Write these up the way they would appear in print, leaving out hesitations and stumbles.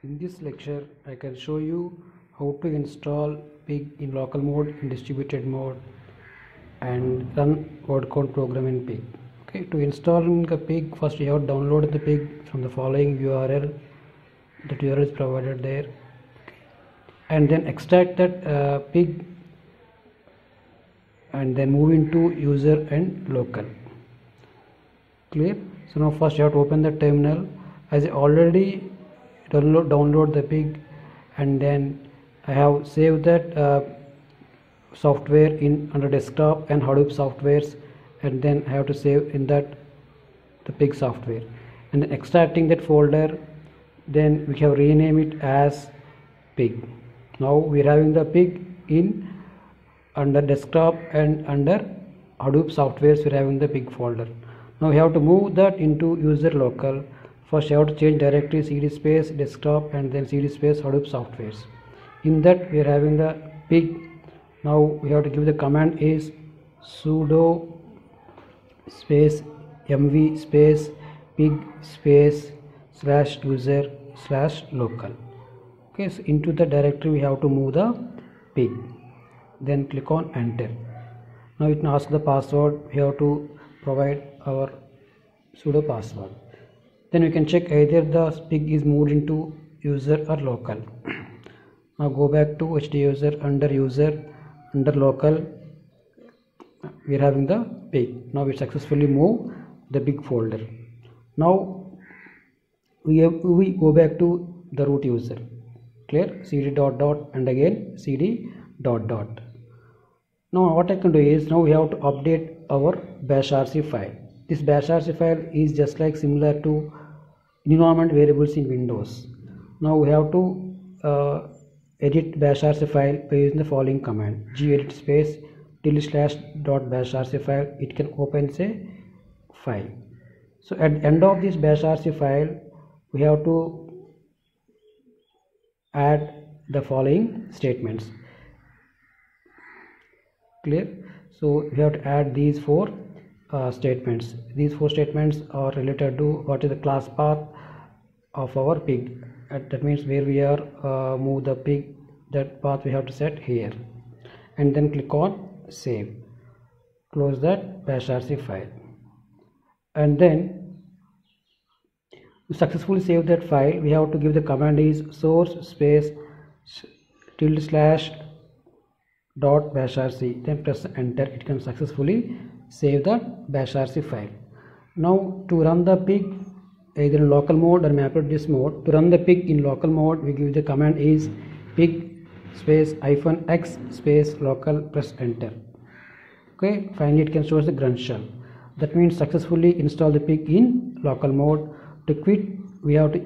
In this lecture, I can show you how to install pig in local mode, in distributed mode, and run word count program in pig. Okay, to install the pig, first you have to download the pig from the following URL. That URL is provided there, and then extract that pig and then move into user and local. Clear? So now first you have to open the terminal. As I already download the pig, and then I have saved that software in under desktop and Hadoop softwares, and then I have to save in that the pig software, and then extracting that folder, then we have rename it as pig. Now we are having the pig in under desktop and under Hadoop softwares. We are having the pig folder. Now we have to move that into user local. First you have to change directory cd space desktop and then cd space Hadoop softwares. In that we are having the pig. Now we have to give the command is sudo space mv space pig space /user /local. Okay, so into the directory we have to move the pig, then click on enter. Now it asks the password. We have to provide our sudo password. Then we can check either the pig is moved into user or local. Now go back to hd user, under local we are having the pig. Now we successfully move the pig folder. Now we go back to the root user. Clear? cd dot and again cd dot. Now what I can do is, now we have to update our bashrc file. This bashrc file is just like similar to environment variables in Windows. Now we have to edit bashrc file by using the following command: gedit space /bashrc file. It can open a file. So at the end of this bashrc file, we have to add the following statements. Clear? So we have to add these four statements. These four statements are related to what is the class path of our pig. That means where we are move the pig, that path we have to set here, and then click on save. Close that bashrc file, and then to successfully save that file, we have to give the command is source space /bashrc, then press enter. It can successfully save the bashrc file. Now to run the pig either in local mode or MapReduce mode, to run the pig in local mode, we give the command is pig space -x space local, press enter. Okay, finally it can show us the grunt shell. That means successfully install the pig in local mode. To quit, we have to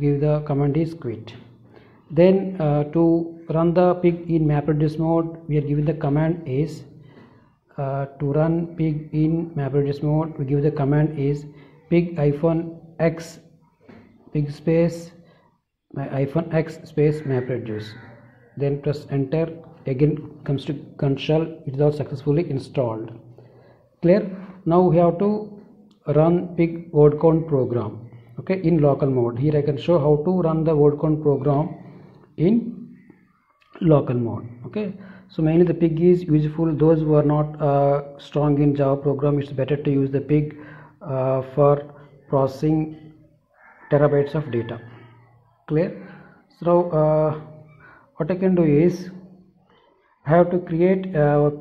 give the command is quit. Then to run the pig in MapReduce mode, we are giving the command is to run pig in MapReduce mode, we give the command is pig -x pig space -x space MapReduce, then press enter. Again comes to grunt shell. It is all successfully installed. Clear? Now we have to run pig word count program, okay, in local mode. Here I can show how to run the word count program in local mode. Okay, so mainly the pig is useful. Those who are not strong in Java program, it's better to use the pig for processing terabytes of data. Clear? So what I can do is, I have to create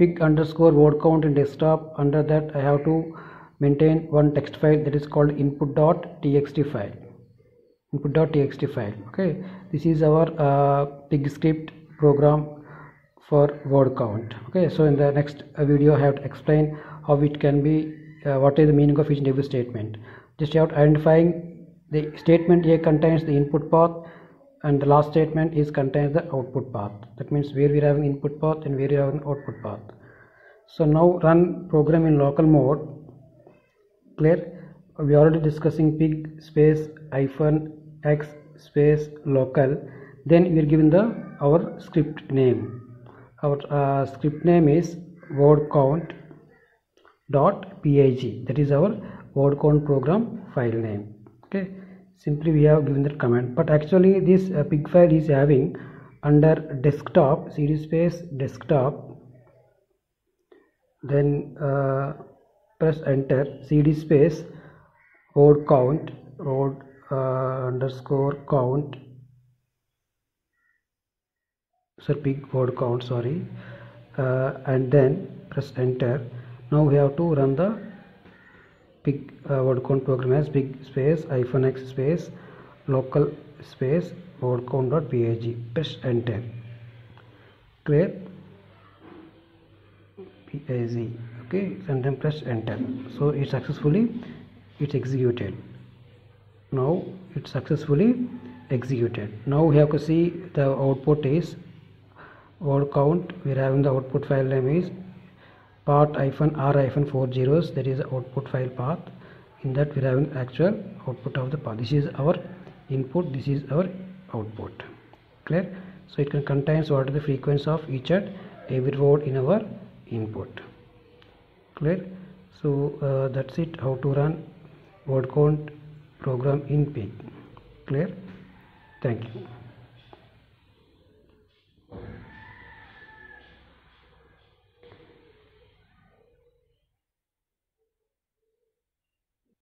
pig _ word count in desktop. Under that I have to maintain one text file that is called input.txt file. Okay, this is our pig script program for word count. Okay, so in the next video I have to explain how it can be, what is the meaning of each and every statement. Just you have to identifying the statement here contains the input path, and the last statement is contains the output path. That means where we are having input path and where we are having output path. So now run program in local mode. Clear? We are already discussing pig space -x space local. Then we are given our script name. Our script name is word count .pig. That is our word count program file name. Okay, simply we have given that command, but actually this pig file is having under desktop cd space desktop, then press enter, cd space word count, word underscore count, so pig word count, sorry, and then press enter. Now we have to run the pig word count program as pig space -x space local space word count.pag. Press enter. Clear? PAZ. Okay, and then press enter. So it successfully executed. Now it's successfully executed. Now we have to see the output is word count. We are having the output file name is path-r-4 zeros, that is the output file path. In that we are having actual output of the path. This is our input, this is our output. Clear? So it can contains what is the frequency of each and every word in our input. Clear? So that's it, how to run word count program in pig. Clear? Thank you.